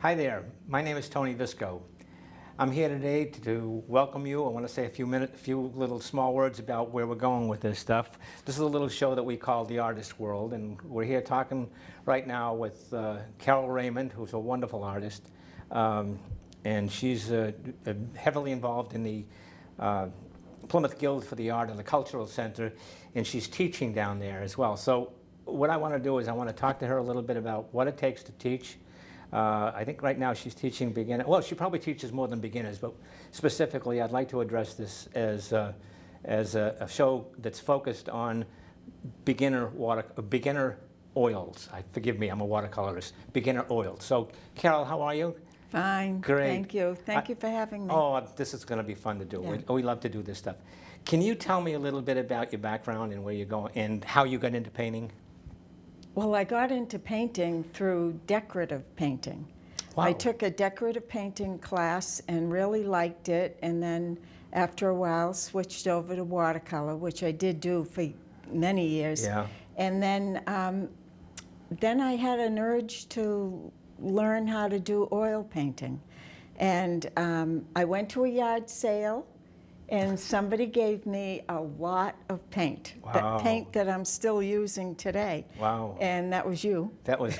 Hi there, my name is Tony Visco. I'm here today to welcome you. I want to say a few little small words about where we're going with this stuff. This is a little show that we call The Artist World, and we're here talking right now with Carole Raymond, who's a wonderful artist, and she's heavily involved in the Plymouth Guild for the Art and the Cultural Center, and she's teaching down there as well. So what I want to do is I want to talk to her a little bit about what it takes to teach. I think right now she's teaching beginner. Well, she probably teaches more than beginners, but specifically, I'd like to address this as a show that's focused on beginner oils. Forgive me, I'm a watercolorist. Beginner oils. So, Carole, how are you? Fine. Great. Thank you. Thank you for having me. Oh, this is going to be fun to do. Yeah. We love to do this stuff. Can you tell me a little bit about your background and where you're going and how you got into painting? Well, I got into painting through decorative painting. Wow. I took a decorative painting class and really liked it, and then after a while switched over to watercolor, which I did do for many years. Yeah. And then I had an urge to learn how to do oil painting. And I went to a yard sale, and somebody gave me a lot of paint. Wow. That paint that I'm still using today. Wow. And that was you. That was,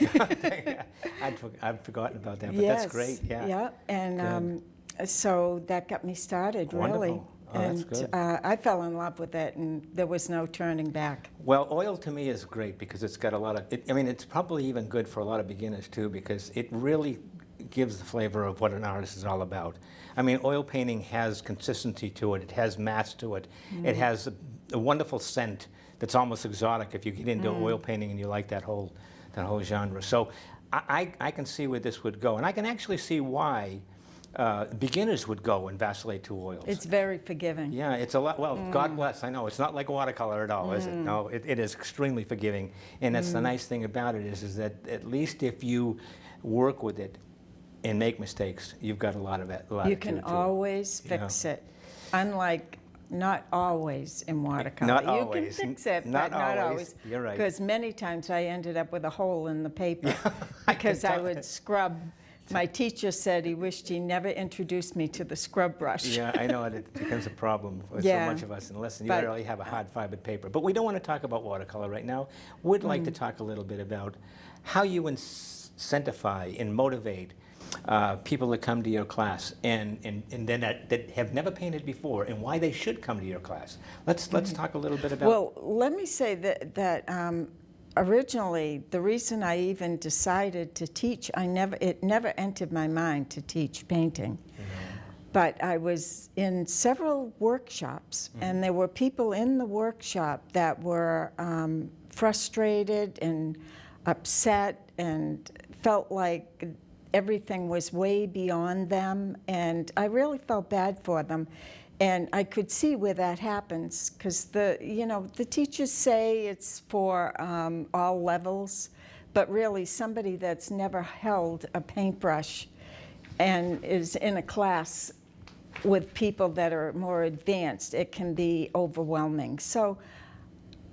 I'd forgotten about that, but Yes. that's great, yeah. Yeah, and so that got me started, really. Wonderful. Oh, and that's good. I fell in love with it, and there was no turning back. Well, oil to me is great because it's got a lot of, I mean, it's probably even good for a lot of beginners too, because it really gives the flavor of what an artist is all about. I mean, oil painting has consistency to it. It has mass to it. It has a wonderful scent that's almost exotic if you get into oil painting and you like that whole genre. So I can see where this would go, and I can actually see why beginners would go and vacillate to oils. It's very forgiving. Yeah, it's a lot. Well, God bless. I know it's not like watercolor at all, is it? No, it is extremely forgiving, and that's the nice thing about it is that at least if you work with it and make mistakes, you've got a lot of it. You can always fix it, unlike not always in watercolor. Not you always. can fix it, Not but not always. always. You're right. Because many times I ended up with a hole in the paper because I would scrub. My teacher said he wished he never introduced me to the scrub brush. Yeah, I know it becomes a problem for so Yeah. much of us unless you But- really have a hard fibered paper. But we don't want to talk about watercolor right now. We'd like to talk a little bit about how you incentivize and motivate people that come to your class and then that have never painted before and why they should come to your class. Let's talk a little bit about. Well, let me say that originally, the reason I even decided to teach, it never entered my mind to teach painting. But I was in several workshops, and there were people in the workshop that were frustrated and upset and felt like everything was way beyond them, and I really felt bad for them. And I could see where that happens, because the teachers say it's for all levels, but really somebody that's never held a paintbrush and is in a class with people that are more advanced, it can be overwhelming. So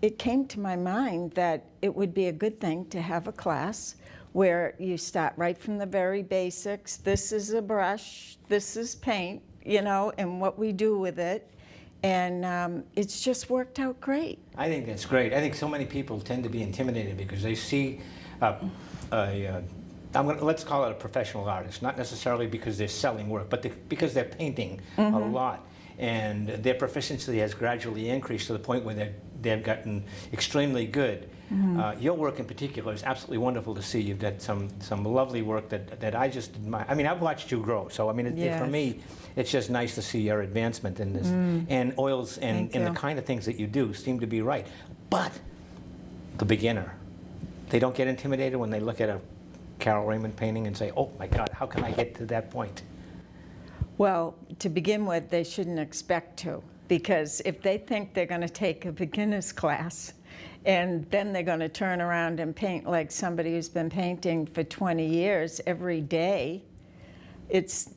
it came to my mind that it would be a good thing to have a class where you start right from the very basics. This is a brush, this is paint, and what we do with it. And it's just worked out great. I think that's great. I think so many people tend to be intimidated because they see let's call it a professional artist, not necessarily because they're selling work, but because they're painting a lot. And their proficiency has gradually increased to the point where they've gotten extremely good. Your work in particular is absolutely wonderful to see. You've got some lovely work that I just admire. I mean, I've watched you grow, so I mean, Yes. for me, it's just nice to see your advancement in this. And oils and Thank the you. kind of things that you do seem to be right. But the beginner, they don't get intimidated when they look at a Carole Raymond painting and say, oh my God, how can I get to that point? Well, to begin with, they shouldn't expect to, because if they think they're going to take a beginner's class and then they're going to turn around and paint like somebody who's been painting for 20 years every day, it's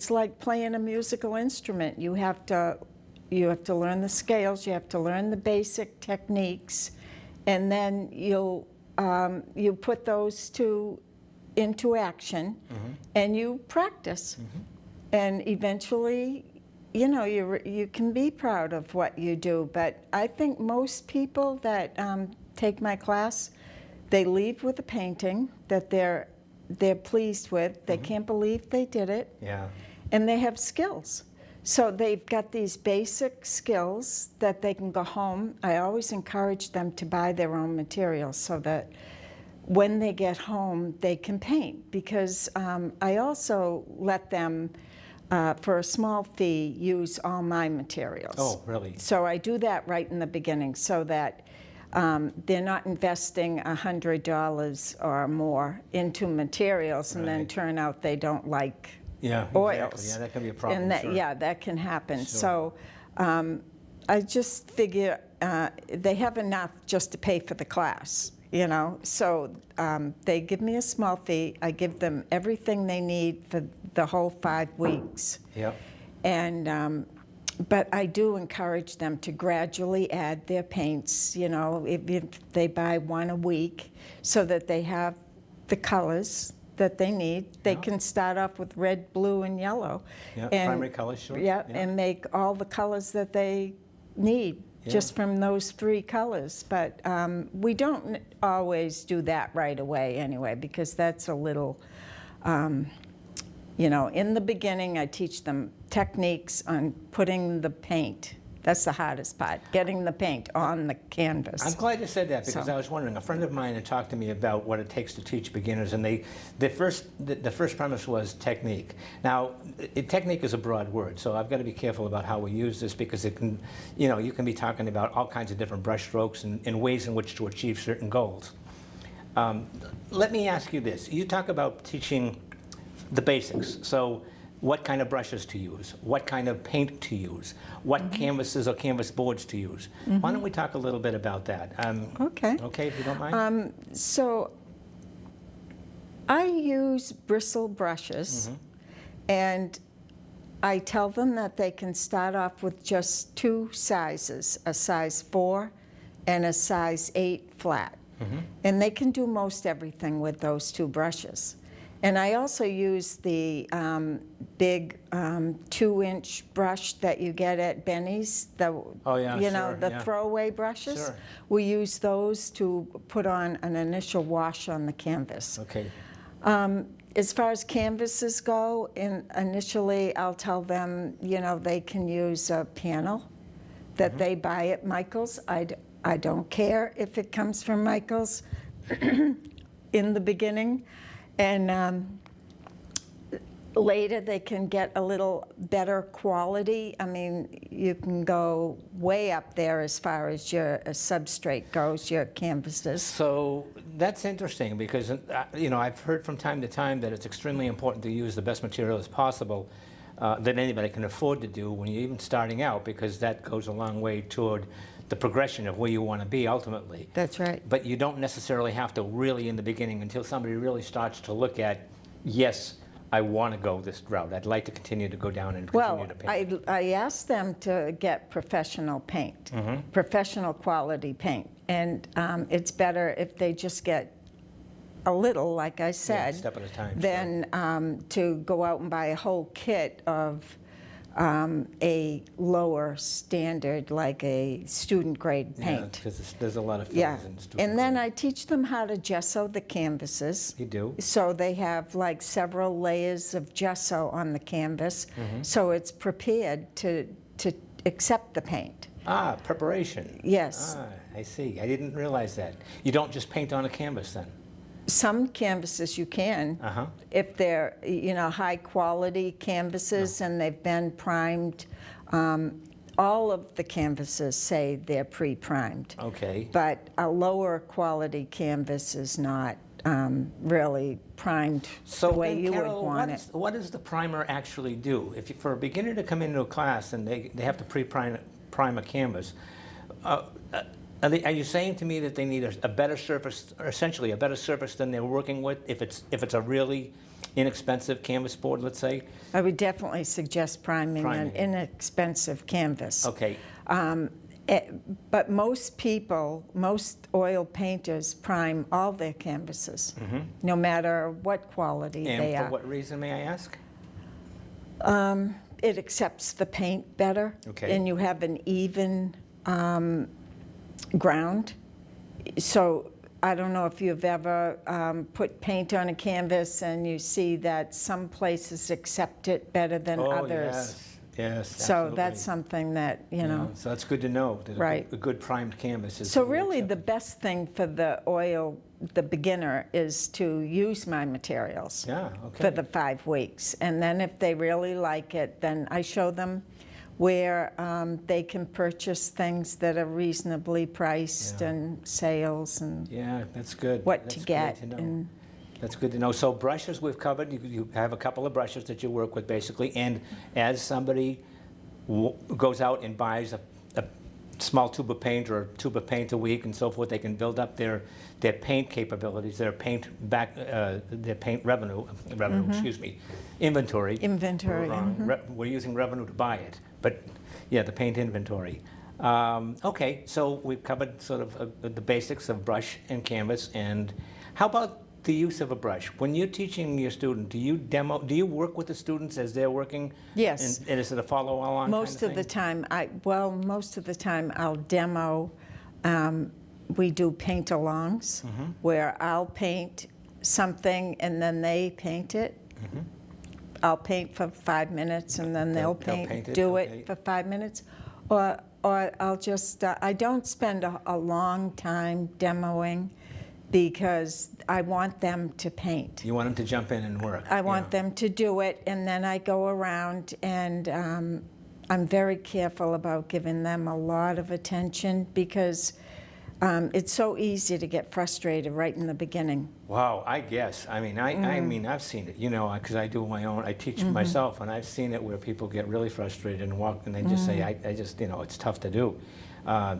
like playing a musical instrument. You have to learn the scales, you have to learn the basic techniques, and then you put those two into action, and you practice. And eventually, you know, you can be proud of what you do. But I think most people that take my class, they leave with a painting that they're pleased with. They can't believe they did it. Yeah. And they have skills. So they've got these basic skills that they can go home. I always encourage them to buy their own materials so that when they get home, they can paint. Because I also let them, for a small fee, use all my materials. Oh, really? So I do that right in the beginning so that they're not investing $100 or more into materials and then turn out they don't like oils. Exactly. Yeah, that can be a problem. And that, sure. yeah, that can happen. Sure. So I just figure they have enough just to pay for the class, you know. So they give me a small fee. I give them everything they need for the whole 5 weeks. Yep. And but I do encourage them to gradually add their paints, you know, if they buy one a week, so that they have the colors that they need. They can start off with red, blue, and yellow. Yeah, and, primary colors, sure. Yeah, and make all the colors that they need just from those 3 colors. But we don't always do that right away anyway, because that's a little, you know, in the beginning I teach them techniques on putting the paint. That's the hardest part, getting the paint on the canvas. I'm glad you said that, because So- I was wondering. A friend of mine had talked to me about what it takes to teach beginners, and the first premise was technique. Now, technique is a broad word, so I've got to be careful about how we use this, because it can, you know, you can be talking about all kinds of different brush strokes and ways in which to achieve certain goals. Let me ask you this: you talk about teaching the basics. So, what kind of brushes to use, what kind of paint to use, what canvases or canvas boards to use. Why don't we talk a little bit about that? Okay. Okay, if you don't mind. So I use bristle brushes, and I tell them that they can start off with just 2 sizes, a size 4 and a size 8 flat. And they can do most everything with those 2 brushes. And I also use the big 2-inch brush that you get at Benny's, you know, the throwaway brushes. Sure. We use those to put on an initial wash on the canvas. Okay. As far as canvases go, initially I'll tell them, you know, they can use a panel that they buy at Michael's. I don't care if it comes from Michael's in the beginning. And later they can get a little better quality. I mean, you can go way up there as far as your substrate goes, your canvases. So that's interesting, because you know, I've heard from time to time that it's extremely important to use the best material as possible that anybody can afford to do when you're even starting out, because that goes a long way toward the progression of where you want to be ultimately. That's right. But you don't necessarily have to really in the beginning, until somebody really starts to look at, yes, I want to go this route. I'd like to continue to go down and continue to paint. Well, I asked them to get professional paint, professional quality paint. And it's better if they just get a little, like I said, step at a time, than to go out and buy a whole kit of a lower standard, like a student grade paint. Because there's a lot of Yeah, fillers in student and then grade. I teach them how to gesso the canvases. You do? So they have like several layers of gesso on the canvas, so it's prepared to accept the paint. Ah, preparation. Yes. Ah, I see. I didn't realize that. You don't just paint on a canvas then? Some canvases you can, if they're, you know, high quality canvases and they've been primed. All of the canvases say they're pre-primed. Okay. But a lower quality canvas is not really primed So the way then, you Carole, would want it. what does the primer actually do? If for a beginner to come into a class and they have to pre-prime a canvas, are you saying to me that they need a better surface, or essentially a better surface than they're working with, if it's a really inexpensive canvas board, let's say? I would definitely suggest priming an Priming. inexpensive canvas. Okay. But most people, most oil painters prime all their canvases, no matter what quality they And are. for what reason, may I ask? It accepts the paint better, Okay. and you have an even ground. So I don't know if you've ever put paint on a canvas and you see that some places accept it better than others. Yes, So absolutely. that's something that, you know. So that's good to know, that Right. a good primed canvas is... So really the best thing for the beginner, is to use my materials Yeah, okay. for the 5 weeks. And then if they really like it, then I show them where they can purchase things that are reasonably priced, Yeah. and sales, and Yeah, that's good. what That's to great get. to know. And That's good to know. So brushes we've covered. You have a couple of brushes that you work with, basically. And as somebody goes out and buys a small tube of paint or a tube of paint a week and so forth, they can build up their paint capabilities, their paint revenue, excuse me, inventory. Inventory, We're using revenue to buy it, but yeah, the paint inventory. Okay, so we've covered sort of the basics of brush and canvas. And how about the use of a brush? When you're teaching your student, do you work with the students as they're working? Yes. And is it a follow-along most of the time, most of the time I'll demo. We do paint-alongs, where I'll paint something and then they paint it. I'll paint for 5 minutes and then they'll paint it, do okay. it for 5 minutes. Or I'll just, I don't spend a long time demoing, because I want them to paint. You want them to jump in and work. I want them to do it, and then I go around, and I'm very careful about giving them a lot of attention, because it's so easy to get frustrated right in the beginning. Wow, I guess. I mean, I mean, I've seen it, you know, because I do my own, I teach myself, and I've seen it where people get really frustrated and walk, and they just say, I just, you know, it's tough to do.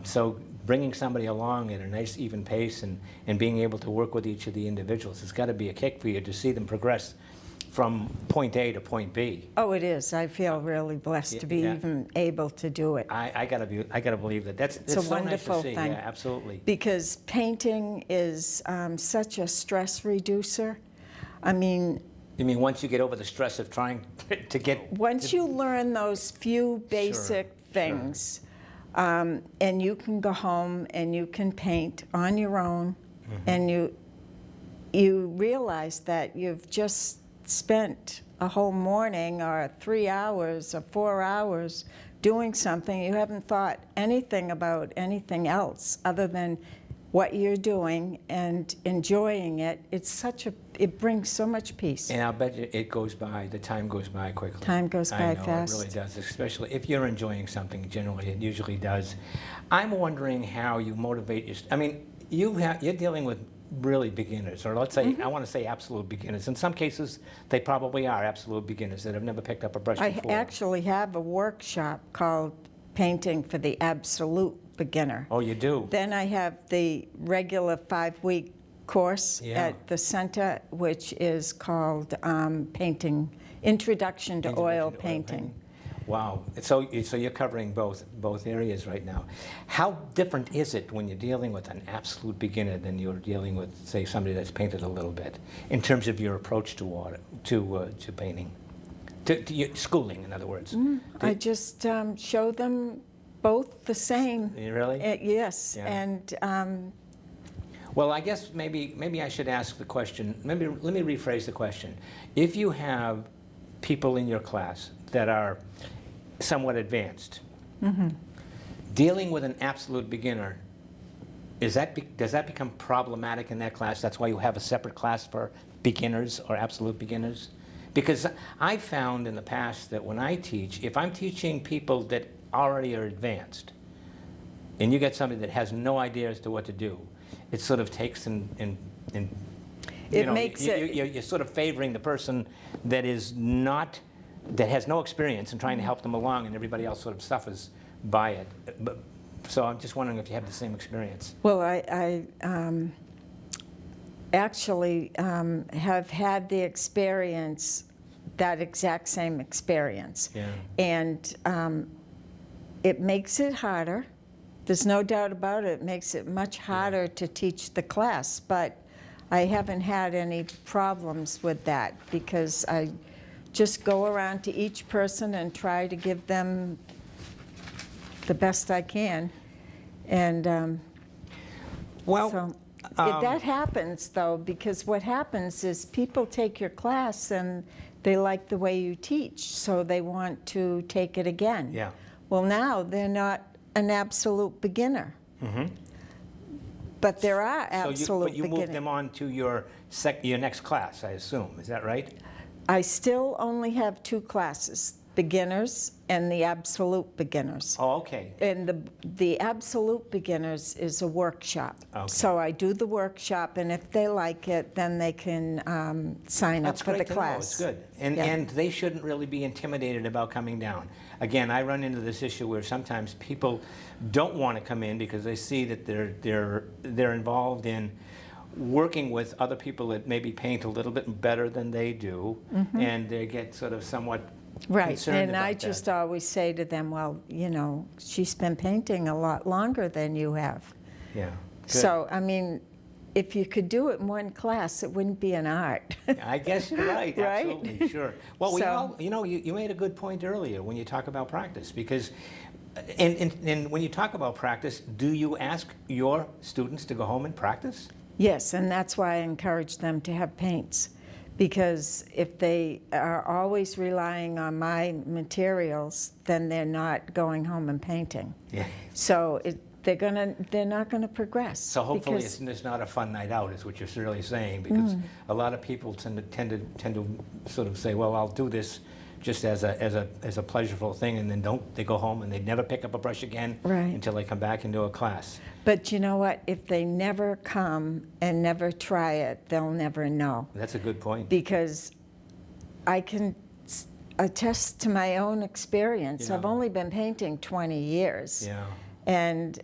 So bringing somebody along at a nice even pace and being able to work with each of the individuals, it's got to be a kick for you to see them progress from point A to point B. Oh, it is. I feel really blessed to be even able to do it. I gotta believe that. It's a so wonderful nice to see. thing. Yeah, absolutely. Because painting is such a stress reducer. I mean, You mean once you get over the stress of trying to get... once you learn those few basic things, and you can go home and you can paint on your own, and you realize that you've just spent a whole morning or 3 hours or 4 hours doing something. You haven't thought anything about anything else other than what you're doing and enjoying it. It brings so much peace. And I'll bet you the time goes by quickly. Time goes by I know, fast. it really does, especially if you're enjoying something. Generally, it usually does. I'm wondering how you motivate your... I mean, you're dealing with really beginners, or let's say, I want to say absolute beginners. In some cases, they probably are absolute beginners that have never picked up a brush before. I actually have a workshop called Painting for the Absolute Beginner. Oh, you do? Then I have the regular 5-week course at the center, which is called Introduction to Oil Painting. Wow. So you're covering both areas right now. How different is it when you're dealing with an absolute beginner than you're dealing with, say, somebody that's painted a little bit, in terms of your approach to painting, to your schooling, in other words? I just show them both the same. Really? Yes. Yeah. And well, I guess maybe I should ask the question. Let me rephrase the question. If you have people in your class that are somewhat advanced, dealing with an absolute beginner, does that become problematic in that class? That's why you have a separate class for beginners or absolute beginners? Because I found in the past that when I teach, if I'm teaching people that already are advanced, and you get somebody that has no idea as to what to do, it sort of takes you're sort of favoring the person that has no experience and trying to help them along, and everybody else sort of suffers by it. So I'm just wondering if you have the same experience. Well, I actually have had the experience, that exact same experience. Yeah. And it makes it harder. There's no doubt about it. It makes it much harder to teach the class, but I haven't had any problems with that because I just go around to each person and try to give them the best I can. And Well, so that happens, though, because what happens is people take your class and they like the way you teach, so they want to take it again. Yeah. Well, now they're not an absolute beginner. But there are absolute But you beginners. moved them on to your next class, I assume. Is that right? I still only have 2 classes, beginners and the absolute beginners. Oh, okay. And the absolute beginners is a workshop. Okay. So I do the workshop, and if they like it, then they can sign up That's for the great to know. class. It's good. And, Yeah. and they shouldn't really be intimidated about coming down. Again, I run into this issue where sometimes people don't want to come in because they see that they're involved in working with other people that maybe paint a little bit better than they do, and they get sort of somewhat Right, concerned and about I that. just always say to them, well, you know, she's been painting a lot longer than you have. Yeah. Good. So, I mean, if you could do it in one class, it wouldn't be an art. I guess you're right. Right? Absolutely, sure. Well, we So- all, you made a good point earlier when you talk about practice, because, and when you talk about practice, do you ask your students to go home and practice? Yes, and that's why I encourage them to have paints, because if they are always relying on my materials, then they're not going home and painting. Yeah. So they're not gonna progress. So hopefully because- it's not a fun night out, is what you're really saying, because a lot of people tend to sort of say, well, I'll do this just as a pleasurable thing, and then they go home and they never pick up a brush again Right. until they come back into a class. But you know what? If they never come and never try it, they'll never know. That's a good point. Because I can attest to my own experience. Yeah. I've only been painting 20 years. Yeah. And,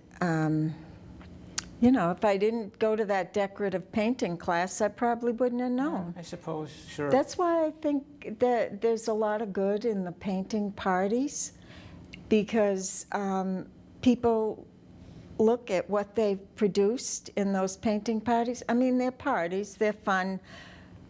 you know, if I didn't go to that decorative painting class, I probably wouldn't have known. I suppose, sure. That's why I think that there's a lot of good in the painting parties, because people look at what they've produced in those painting parties. I mean, they're parties, they're fun,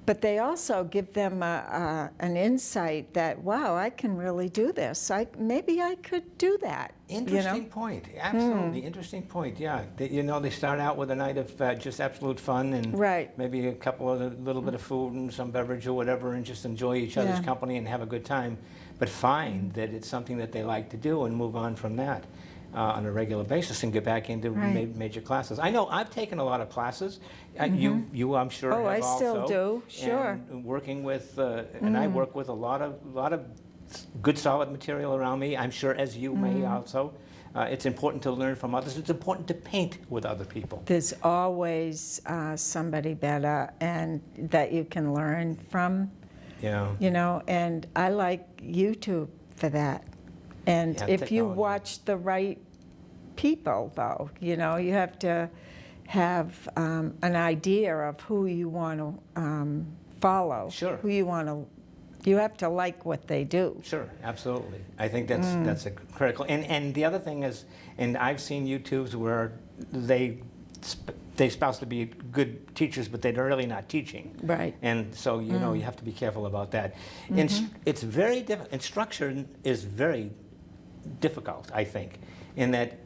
but they also give them an insight that, wow, I can really do this. Maybe I could do that. Interesting You know? point. Absolutely interesting point. Yeah, they start out with a night of just absolute fun, and Right. maybe a couple of a little bit of food and some beverage or whatever, and just enjoy each other's Yeah. company and have a good time. But find that it's something that they like to do and move on from that on a regular basis and get back into Right. major classes. I know I've taken a lot of classes. You I'm sure Oh, have I still also. do, sure. And working with, and I work with a lot of good solid material around me, I'm sure as you may also. It's important to learn from others. It's important to paint with other people. There's always somebody better and that you can learn from. Yeah. You know, and I like YouTube for that. And Yeah, if you technology. watch the right people, though, you know, you have to have an idea of who you want to follow. Sure. Who you have to like what they do. Sure, absolutely. I think that's a critical. And the other thing is, and I've seen YouTubes where they supposed to be good teachers, but they're really not teaching. Right. And so, you know, you have to be careful about that. It's very difficult. Instruction is very difficult, I think, in that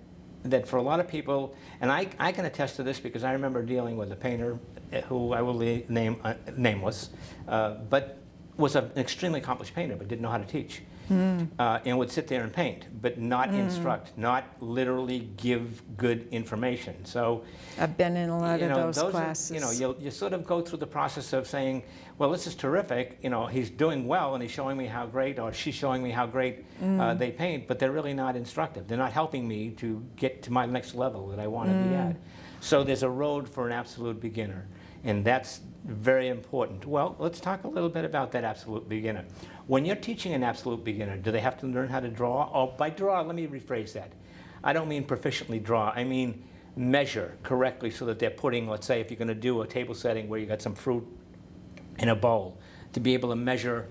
for a lot of people, and I can attest to this because I remember dealing with a painter who I will name nameless, but was an extremely accomplished painter, but didn't know how to teach. And would sit there and paint, but not instruct, not literally give good information. So, I've been in a lot of those classes. you sort of go through the process of saying, well, this is terrific. You know, he's doing well, and he's showing me how great, or she's showing me how great they paint, but they're really not instructive. They're not helping me to get to my next level that I want to be at. So there's a road for an absolute beginner, and that's very important. Well, let's talk a little bit about that absolute beginner. When you're teaching an absolute beginner, do they have to learn how to draw? Oh, by draw, let me rephrase that. I don't mean proficiently draw. I mean measure correctly so that they're putting, let's say, if you're going to do a table setting where you got some fruit in a bowl, to be able to measure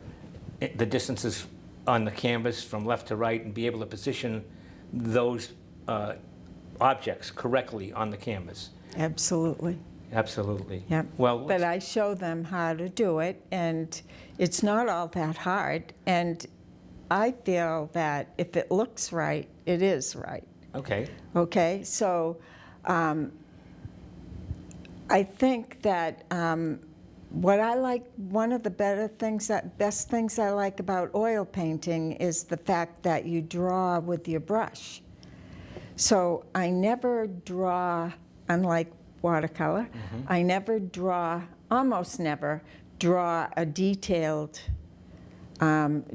the distances on the canvas from left to right and be able to position those objects correctly on the canvas. Absolutely. Absolutely. Yep. Well, But I show them how to do it, and it's not all that hard. And I feel that if it looks right, it is right. okay. Okay, so I think that what I like, one of the best things I like about oil painting is the fact that you draw with your brush. So I never draw, unlike watercolor, I never draw, almost never draw a detailed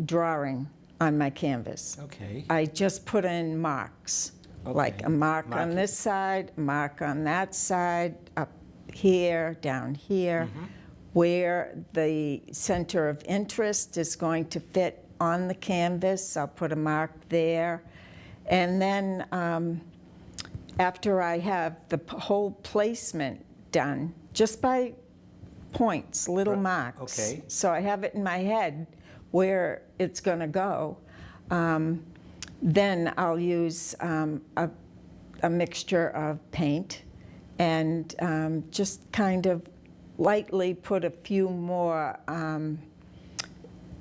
drawing on my canvas. Okay. I just put in marks, like Okay. a mark on this side, a mark on that side, up here, down here, where the center of interest is going to fit on the canvas. I'll put a mark there. And then after I have the whole placement done, just by points, little marks. Okay. So I have it in my head where it's going to go. Then I'll use a mixture of paint and just kind of lightly put a few more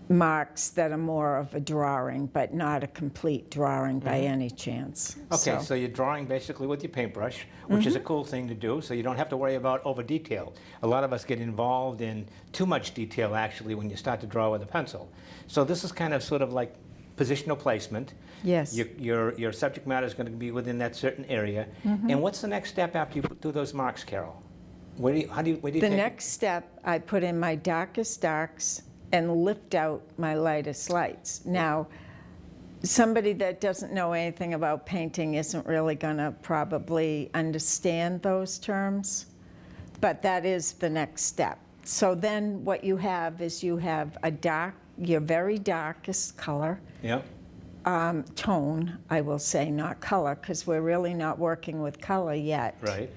marks that are more of a drawing, but not a complete drawing by any chance. Okay, so you're drawing basically with your paintbrush, which is a cool thing to do, so you don't have to worry about over detail. A lot of us get involved in too much detail actually when you start to draw with a pencil. So this is kind of sort of like positional placement. Yes. Your subject matter is going to be within that certain area. And what's the next step after you do those marks, Carole? Where do you The take next step, I put in my darkest darks and lift out my lightest lights. Now, somebody that doesn't know anything about painting isn't really going to probably understand those terms, but that is the next step. So then what you have is you have your very darkest color, Yeah. tone, I will say, not color, because we're really not working with color yet. Right.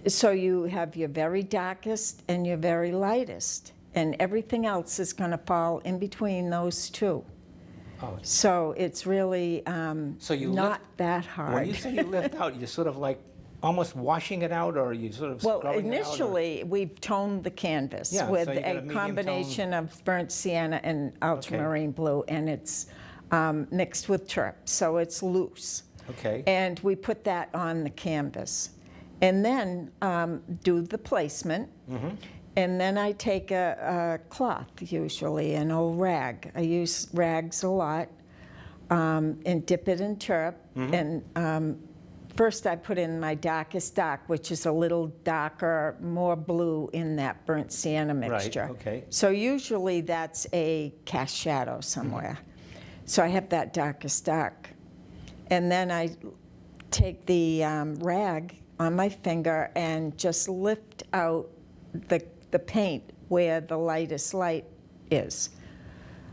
So you have your very darkest and your very lightest, and everything else is going to fall in between those two. Oh. So it's really So you not lift- that hard. When you say you lift out, you're sort of like almost washing it out, or you sort of Well, scrubbing it out, or- initially, we've toned the canvas Yeah, with so you got a a medium combination of burnt sienna and ultramarine blue, and it's mixed with turp, so it's loose. Okay. And we put that on the canvas. And then do the placement. And then I take a cloth, usually, an old rag. I use rags a lot, and dip it in turp. And first I put in my darkest dark, which is a little darker, more blue in that burnt sienna mixture. okay. So usually that's a cast shadow somewhere. So I have that darkest dark. And then I take the rag on my finger and just lift out the paint where the lightest light is.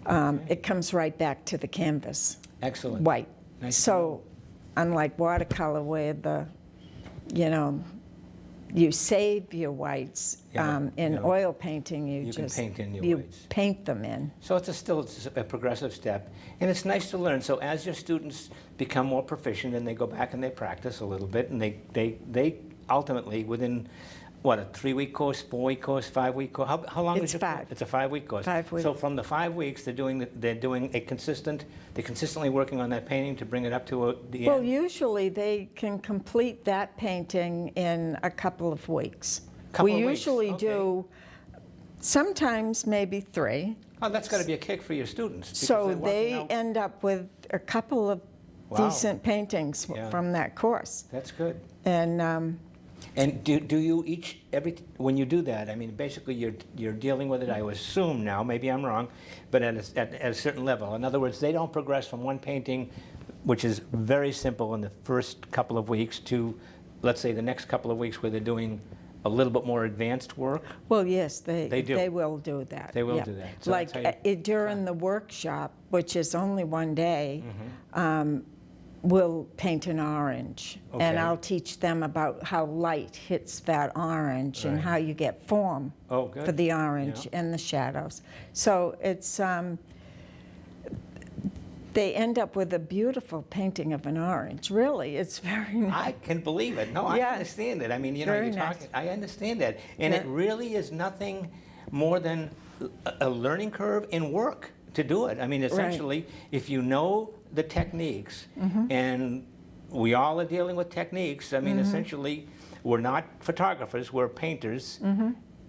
It comes right back to the canvas. Excellent. White. Nice to So unlike watercolor where you save your whites, Yeah, in yeah. oil painting you can just paint in your you whites. paint them in. So it's a progressive step, and it's nice to learn. So as your students become more proficient and they go back and they practice a little bit, and they ultimately within what, a 3-week course, 4-week course, 5-week course? How long It's is your 5. course? It's a 5-week course. 5 weeks. So from the 5 weeks, they're consistently working on that painting to bring it up to the Well, end. usually they can complete that painting in a couple of weeks. Couple We of weeks, usually okay. do sometimes maybe 3. Oh, that's got to be a kick for your students. because So they're walking they out- end up with a couple of Wow. decent paintings Yeah. from that course. That's good. And do you when you do that, I mean, basically you're dealing with it, I would assume now, maybe I'm wrong, but at a certain level. In other words, they don't progress from one painting, which is very simple in the first couple of weeks, to, let's say, the next couple of weeks where they're doing a little bit more advanced work. well, yes, They do. they will do that. They will yeah. do that. So Like that's how during the workshop, which is only one day, Mm-hmm. we'll paint an orange. Okay. And I'll teach them about how light hits that orange and Right. how you get form Oh, good. for the orange Yeah. and the shadows. So it's they end up with a beautiful painting of an orange. Really, it's very nice. I can believe it. No, I Yes. understand it. I mean, you know, Very you're nice. talking, I understand that. And Yeah. it really is nothing more than a learning curve in work to do it. I mean, essentially, if you know the techniques, and we all are dealing with techniques, I mean, essentially, we're not photographers, we're painters.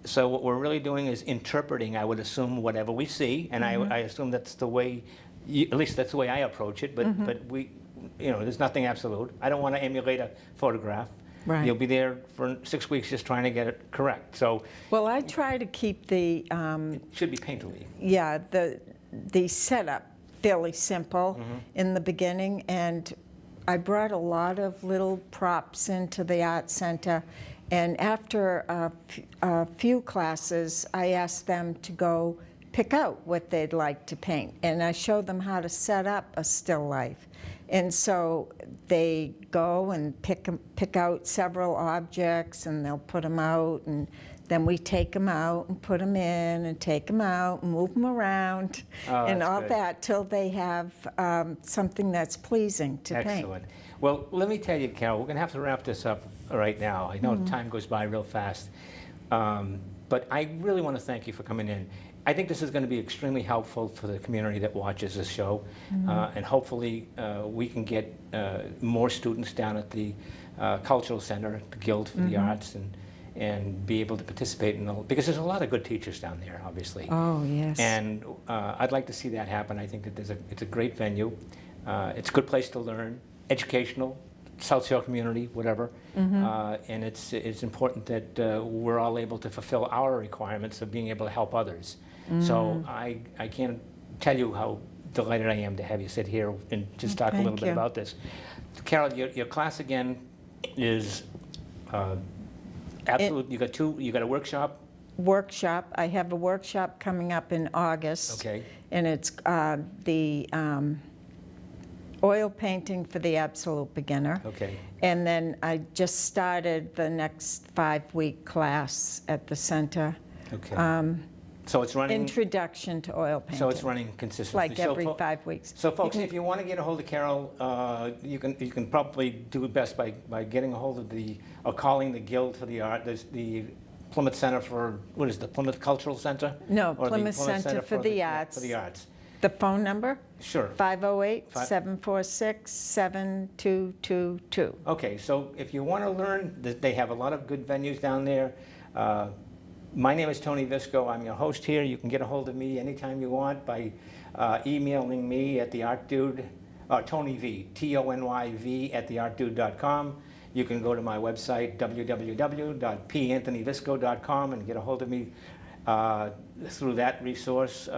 So what we're really doing is interpreting, I would assume, whatever we see, and I assume that's the way, at least that's the way I approach it, but we, you know, there's nothing absolute. I don't want to emulate a photograph. Right. You'll be there for 6 weeks just trying to get it correct. So Well, I try to keep the it should be painterly. yeah, the setup fairly simple in the beginning, and I brought a lot of little props into the art center, and after a few classes, I asked them to go pick out what they'd like to paint, and I show them how to set up a still life. And so they go and pick out several objects, and they'll put them out, and then we take them out and put them in and take them out and move them around and that's all good. that till they have something that's pleasing to paint. Excellent. Well, let me tell you, Carol, we're going to have to wrap this up right now. I know time goes by real fast. But I really want to thank you for coming in. I think this is going to be extremely helpful for the community that watches this show. And hopefully we can get more students down at the Cultural Center, the Guild for the Arts, and be able to participate in because there's a lot of good teachers down there, obviously. Oh, yes. And I'd like to see that happen. I think that it's a great venue. It's a good place to learn, educational, South Shore community, whatever. And it's important that we're all able to fulfill our requirements of being able to help others. So I can't tell you how delighted I am to have you sit here and just talk a little Thank bit you. about this. Carol, your class again is absolute. You got a workshop. Workshop. I have a workshop coming up in August. Okay. And it's the oil painting for the absolute beginner. Okay. And then I just started the next 5-week class at the center. Okay. So it's running. Introduction to oil painting. So it's running consistently. Like So every 5 weeks. So folks, if you want to get a hold of Carol, you can probably do it best by getting a hold of or calling the Guild for the Art. There's the Plymouth Center for, what is the Plymouth Cultural Center? No, Or the Plymouth Center for the Arts. For the arts. The phone number? Sure. 508-746-7222. Okay, so if you want to learn, they have a lot of good venues down there. My name is Tony Visco. I'm your host here. You can get a hold of me anytime you want by emailing me at the ArtDude, Tony V, TonyV at theartdude.com. You can go to my website, www.panthonyvisco.com, and get a hold of me through that resource.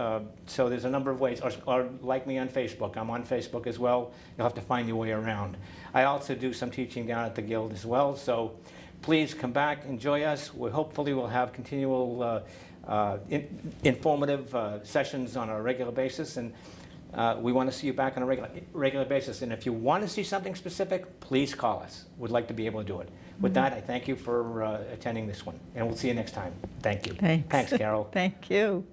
So there's a number of ways, or like me on Facebook. I'm on Facebook as well. You'll have to find your way around. I also do some teaching down at the Guild as well. So please come back, enjoy us. Hopefully we'll have continual informative sessions on a regular basis, and we want to see you back on a regular basis. And if you want to see something specific, please call us. We'd like to be able to do it. With that, I thank you for attending this one, and we'll see you next time. Thank you. Thanks. Thanks, Carol. Thank you.